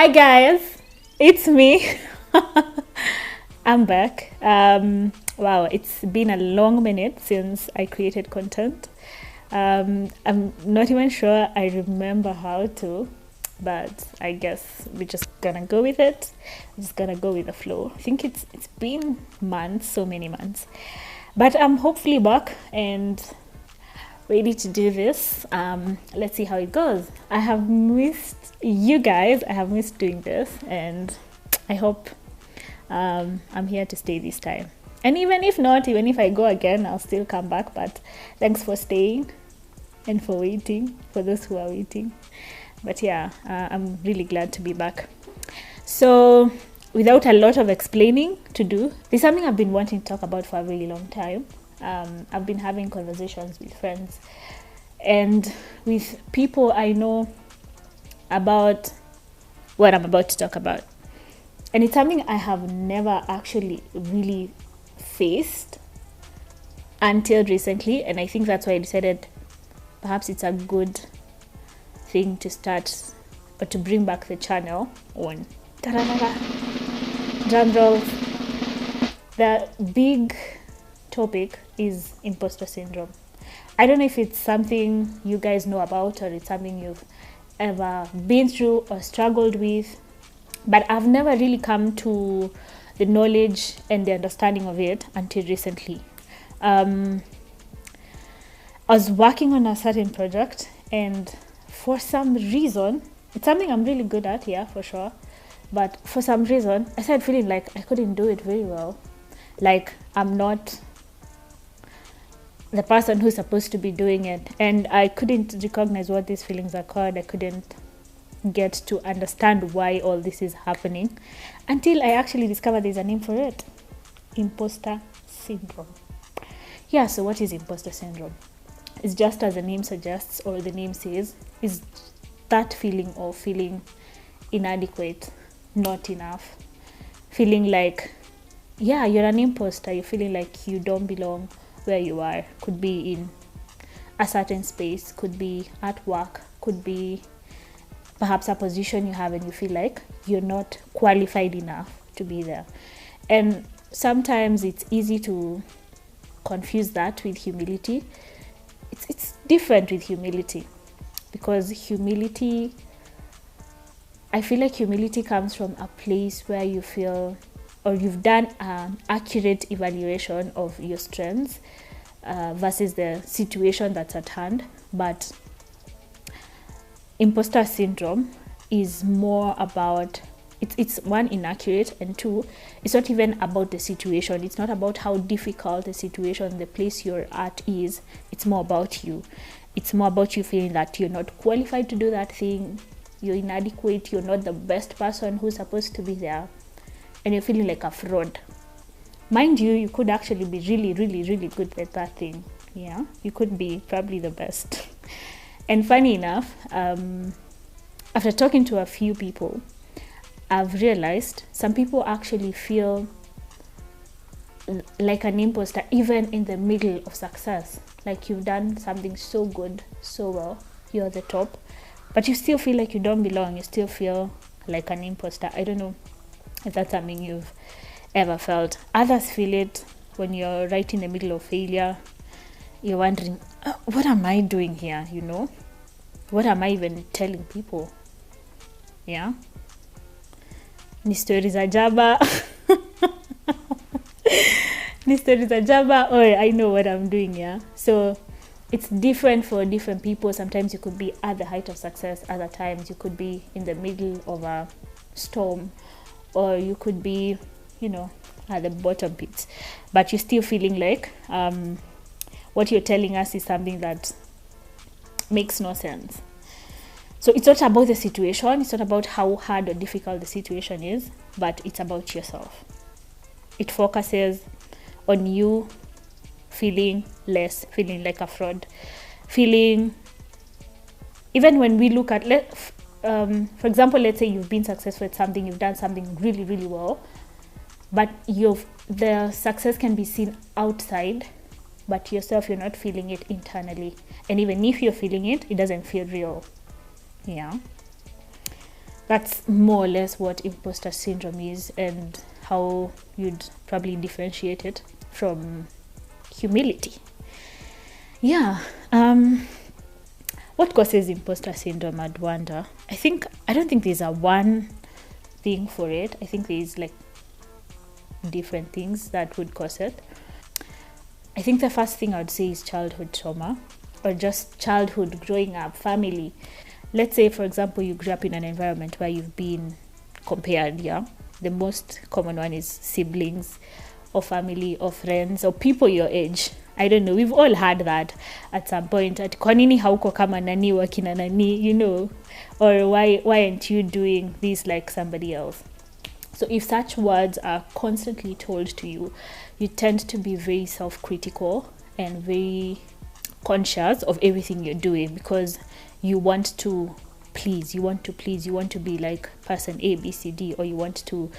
Hi guys, it's me. I'm back. Wow, it's been a long minute since I created content. I'm not even sure I remember how to, but I guess we're just gonna go with it. We're just gonna go with the flow. I think it's been months, so many months, but I'm hopefully back and ready to do this. Let's see how it goes. I have missed you guys. I have missed doing this, and I hope I'm here to stay this time. And even if not, even if I go again, I'll still come back. But thanks for staying and for waiting, for those who are waiting. But yeah, I'm really glad to be back. So without a lot of explaining to do, there's something I've been wanting to talk about for a really long time. I've been having conversations with friends and with people I know about what I'm about to talk about. And it's something I have never actually really faced until recently. And I think that's why I decided perhaps it's a good thing to start or to bring back the channel on. Drum rolls. The big topic is imposter syndrome. I don't know if it's something you guys know about or it's something you've ever been through or struggled with, but I've never really come to the knowledge and the understanding of it until recently. I was working on a certain project, and for some reason, it's something I'm really good at, yeah, for sure, but for some reason I started feeling like I couldn't do it very well. Like I'm not the person who's supposed to be doing it, and I couldn't recognize what these feelings are called. I couldn't get to understand why all this is happening until I actually discovered there's a name for it: imposter syndrome. Yeah, so what is imposter syndrome? It's just as the name suggests, or the name says, is that feeling of feeling inadequate, not enough, feeling like, yeah, you're an imposter. You're feeling like you don't belong where you are. Could be in a certain space, could be at work, could be perhaps a position you have and you feel like you're not qualified enough to be there. And sometimes it's easy to confuse that with humility. It's different with humility, because humility, I feel like humility comes from a place where you feel, or you've done an accurate evaluation of your strengths versus the situation that's at hand. But imposter syndrome is more about, it's one, inaccurate, and two, it's not even about the situation. It's not about how difficult the situation, the place you're at is. It's more about you. It's more about you feeling that you're not qualified to do that thing. You're inadequate. You're not the best person who's supposed to be there. And you're feeling like a fraud. Mind you, you could actually be really, really, really good at that thing. Yeah, you could be probably the best. And funny enough, after talking to a few people, I've realized some people actually feel like an imposter even in the middle of success. Like you've done something so good, so well, you're the top, but you still feel like you don't belong. You still feel like an imposter. I don't know if that's something you've ever felt. Others feel it when you're right in the middle of failure. You're wondering, what am I doing here? You know, what am I even telling people? Yeah, ni stories za jaba. Ni stories za jaba. Oh, I know what I'm doing. Yeah, so it's different for different people. Sometimes you could be at the height of success. Other times you could be in the middle of a storm, or you could be, you know, at the bottom pits, but you're still feeling like what you're telling us is something that makes no sense. So it's not about the situation. It's not about how hard or difficult the situation is, but it's about yourself. It focuses on you feeling less, feeling like a fraud, feeling, even when we look at, for example, let's say you've been successful at something, you've done something really, really well, but the success can be seen outside, but yourself, you're not feeling it internally. And even if you're feeling it, it doesn't feel real. Yeah. that's more or less what imposter syndrome is, and how you'd probably differentiate it from humility. Yeah. What causes imposter syndrome, I'd wonder? I don't think there's a one thing for it. I think there's like different things that would cause it. I think the first thing I would say is childhood trauma, or just childhood, growing up, family. Let's say, for example, you grew up in an environment where you've been compared, yeah? The most common one is siblings, or family, or friends, or people your age. I don't know, we've all had that at some point. At kwa nini hauko kama nani wakina nani, you know? Or why aren't you doing this like somebody else? So if such words are constantly told to you, you tend to be very self-critical and very conscious of everything you're doing, because you want to please, you want to be like person A, B, C, D, or you want to,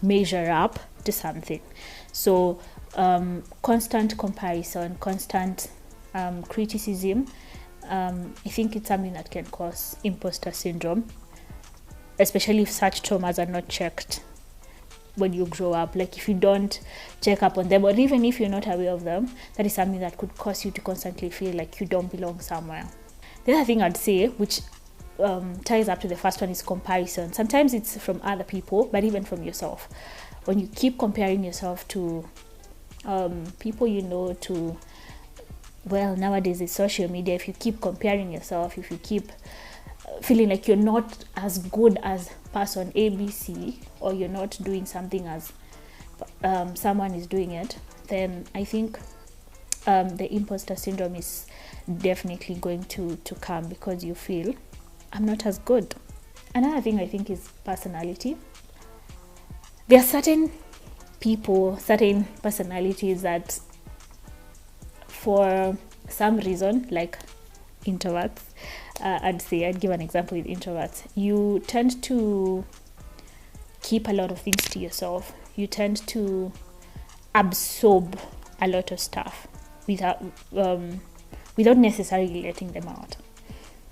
measure up to something. So constant comparison, constant criticism, I think it's something that can cause imposter syndrome, especially if such traumas are not checked when you grow up. Like if you don't check up on them, or even if you're not aware of them, that is something that could cause you to constantly feel like you don't belong somewhere. The other thing I'd say, which ties up to the first one, is comparison. Sometimes it's from other people, but even from yourself. When you keep comparing yourself to people nowadays it's social media. If you keep comparing yourself, if you keep feeling like you're not as good as person ABC, or you're not doing something as someone is doing it, then I think the imposter syndrome is definitely going to come, because you feel I'm not as good. Another thing I think is personality. There are certain people, certain personalities that for some reason, like introverts, I'd give an example with introverts. You tend to keep a lot of things to yourself. You tend to absorb a lot of stuff without necessarily letting them out.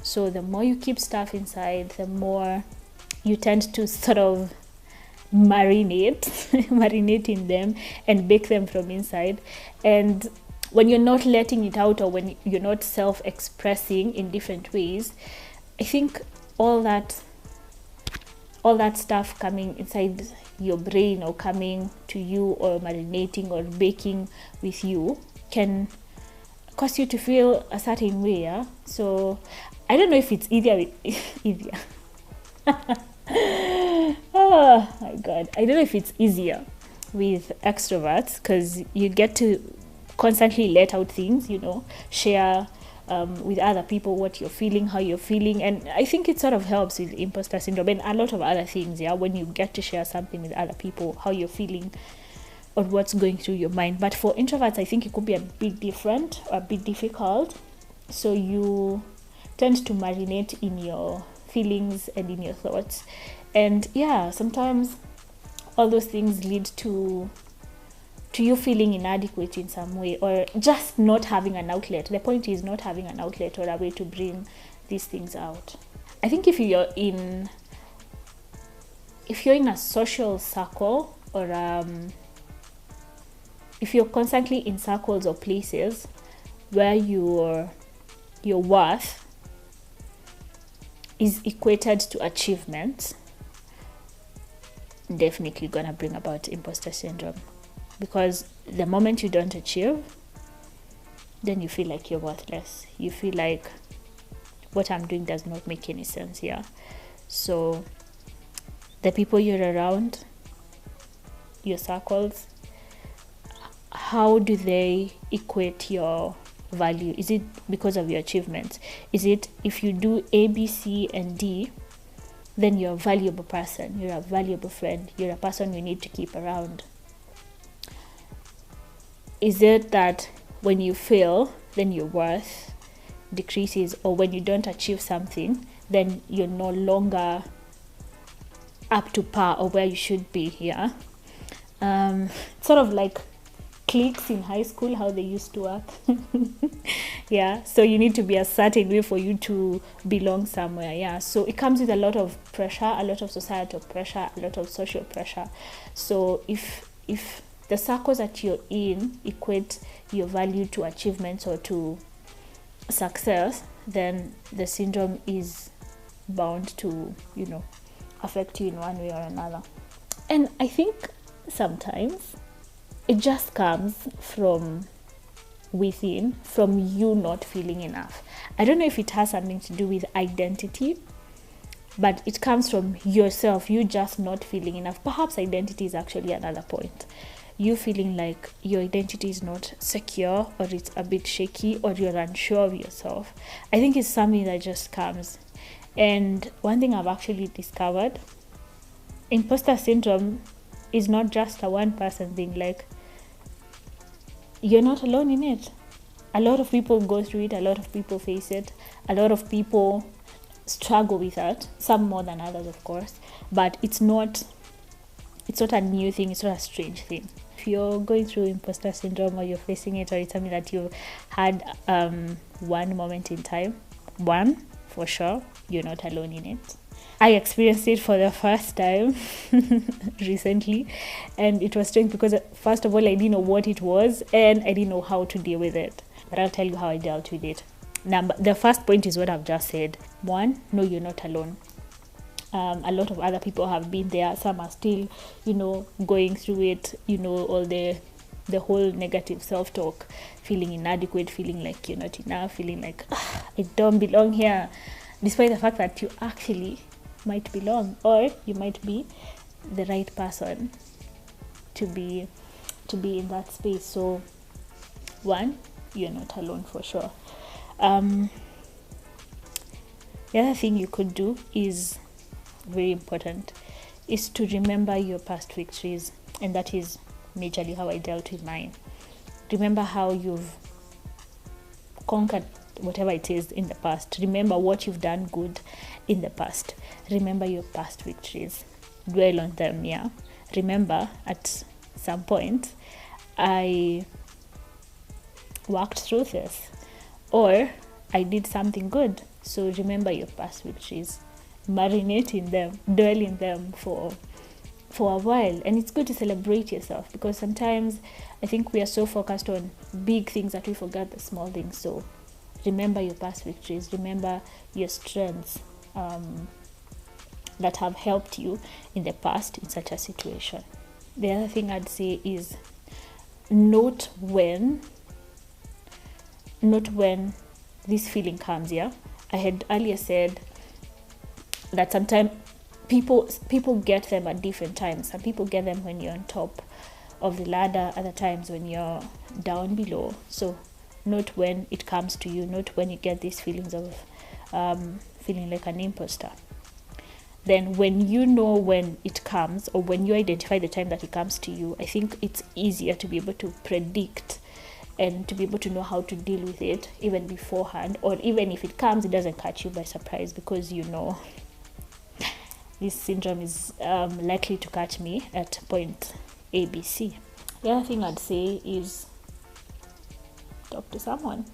So the more you keep stuff inside, the more you tend to sort of marinate in them and bake them from inside. And when you're not letting it out, or when you're not self-expressing in different ways, I think all that stuff coming inside your brain, or coming to you, or marinating or baking with you, can cause you to feel a certain way. Yeah? So I don't know if it's easier. Oh my god, I don't know if it's easier with extroverts, because you get to constantly let out things, share with other people what you're feeling, how you're feeling. And I think it sort of helps with imposter syndrome and a lot of other things, yeah, when you get to share something with other people, how you're feeling or what's going through your mind. But for introverts, I think it could be a bit different, or a bit difficult. So you tend to marinate in your feelings and in your thoughts. And yeah, sometimes all those things lead to you feeling inadequate in some way, or just not having an outlet. The point is not having an outlet or a way to bring these things out. I think if you're in a social circle, or if you're constantly in circles or places where your worth is equated to achievements, definitely gonna bring about imposter syndrome. Because the moment you don't achieve, then you feel like you're worthless. You feel like what I'm doing does not make any sense here. So the people you're around, your circles, how do they equate your value? Is it because of your achievements? Is it if you do A, B, C, and D, then you're a valuable person, you're a valuable friend, you're a person we need to keep around? Is it that when you fail, then your worth decreases, or when you don't achieve something, then you're no longer up to par or where you should be? Yeah, sort of like cliques in high school, how they used to work. Yeah, so you need to be a certain way for you to belong somewhere. Yeah, so it comes with a lot of pressure, a lot of societal pressure, a lot of social pressure. So if the circles that you're in equate your value to achievements or to success, then the syndrome is bound to, affect you in one way or another. And I think sometimes it just comes from within, from you not feeling enough. I don't know if it has something to do with identity, but it comes from yourself, you just not feeling enough. Perhaps identity is actually another point. You feeling like your identity is not secure, or it's a bit shaky, or you're unsure of yourself. I think it's something that just comes. And one thing I've actually discovered, imposter syndrome is not just a one person thing. Like, you're not alone in it. A lot of people go through it, a lot of people face it, a lot of people struggle with that, some more than others, of course, but it's not a new thing, it's not a strange thing. If you're going through imposter syndrome, or you're facing it, or it's something that you had one moment in time, for sure, you're not alone in it. I experienced it for the first time recently, and it was strange because first of all, I didn't know what it was, and I didn't know how to deal with it. But I'll tell you how I dealt with it. The first point is what I've just said. One, no, you're not alone. A lot of other people have been there. Some are still, going through it. All the whole negative self-talk, feeling inadequate, feeling like you're not enough, feeling like I don't belong here, despite the fact that you actually might belong, or you might be the right person to be in that space. So one, you're not alone for sure. The other thing you could do is very important, is to remember your past victories, and that is majorly how I dealt with mine. Remember how you've conquered whatever it is in the past. Remember what you've done good in the past. Remember your past victories. Dwell on them. Yeah. Remember at some point I worked through this, or I did something good. So remember your past victories. Marinate in them. Dwell in them for a while. And it's good to celebrate yourself, because sometimes I think we are so focused on big things that we forget the small things. So remember your past victories. Remember your strengths that have helped you in the past in such a situation. The other thing I'd say is note when this feeling comes. Yeah, I had earlier said that sometimes people get them at different times. Some people get them when you're on top of the ladder, other times when you're down below. So note when it comes to you, note when you get these feelings of feeling like an imposter. Then when you know when it comes, or when you identify the time that it comes to you, I think it's easier to be able to predict and to be able to know how to deal with it even beforehand, or even if it comes, it doesn't catch you by surprise, because this syndrome is likely to catch me at point ABC. The other thing I'd say is talk to someone.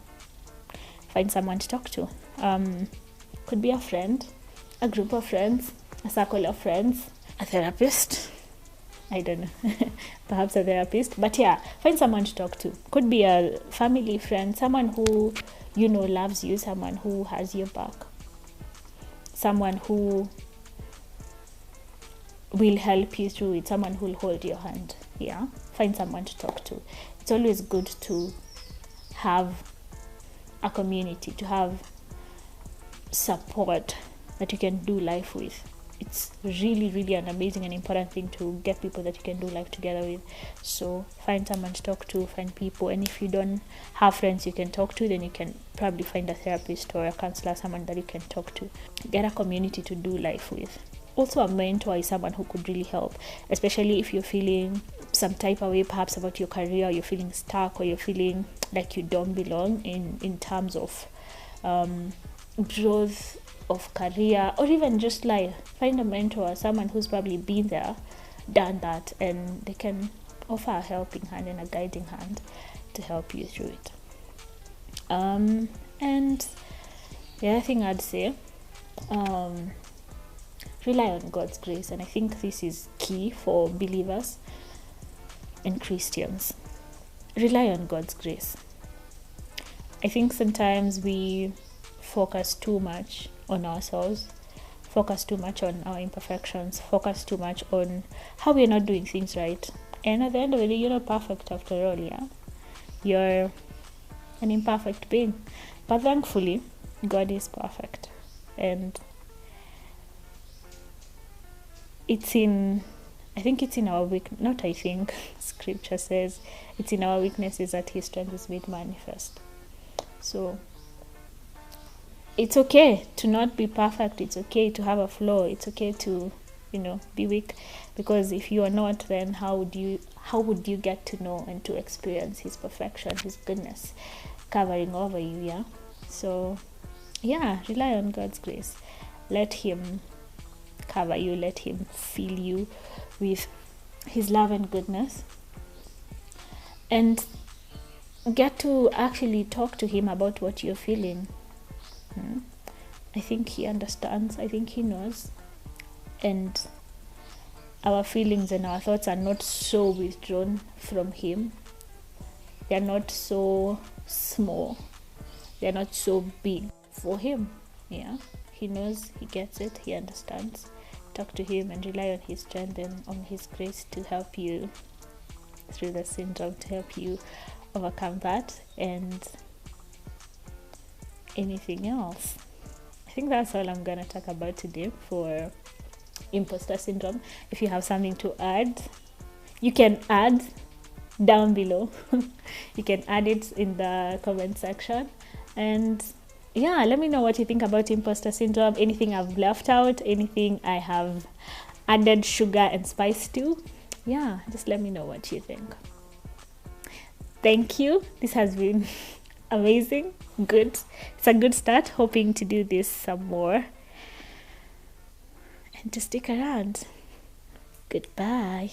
Find someone to talk to. Could be a friend, a group of friends, a circle of friends, a therapist. I don't know. Perhaps a therapist. But yeah, find someone to talk to. Could be a family friend, someone who loves you, someone who has your back, someone who will help you through it, someone who will hold your hand. Yeah, find someone to talk to. It's always good to have a community, to have support that you can do life with. It's really, really an amazing and important thing to get people that you can do life together with. So find someone to talk to, find people. And if you don't have friends you can talk to, then you can probably find a therapist or a counselor, someone that you can talk to. Get a community to do life with. Also, a mentor is someone who could really help, especially if you're feeling some type of way perhaps about your career, or you're feeling stuck, or you're feeling like you don't belong in terms of growth of career, or even just life. Find a mentor, someone who's probably been there, done that, and they can offer a helping hand and a guiding hand to help you through it. And the other thing I'd say, rely on God's grace. And I think this is key for believers and Christians. Rely on God's grace. I think sometimes we focus too much on ourselves, focus too much on our imperfections, focus too much on how we're not doing things right. And at the end of the day, you're not perfect after all, yeah? You're an imperfect being. But thankfully, God is perfect. And I think it's in our scripture says it's in our weaknesses that his strength is made manifest. So it's okay to not be perfect. It's okay to have a flaw. It's okay to, be weak, because if you are not, then how would you get to know and to experience his perfection, his goodness covering over you, yeah? So yeah, rely on God's grace. Let him cover you, let him fill you with his love and goodness, and get to actually talk to him about what you're feeling. I think he understands, I think he knows, and our feelings and our thoughts are not so withdrawn from him. They're not so small, they're not so big for him. Yeah, he knows, he gets it, he understands. Talk to him and rely on his strength and on his grace to help you through the syndrome, to help you overcome that and anything else. I think that's all I'm gonna talk about today for imposter syndrome. If you have something to add, you can add down below. You can add it in the comment section, and yeah, let me know what you think about imposter syndrome. Anything I've left out, anything I have added sugar and spice to. Yeah, just let me know what you think. Thank you. This has been amazing. Good. It's a good start. Hoping to do this some more and to stick around. Goodbye.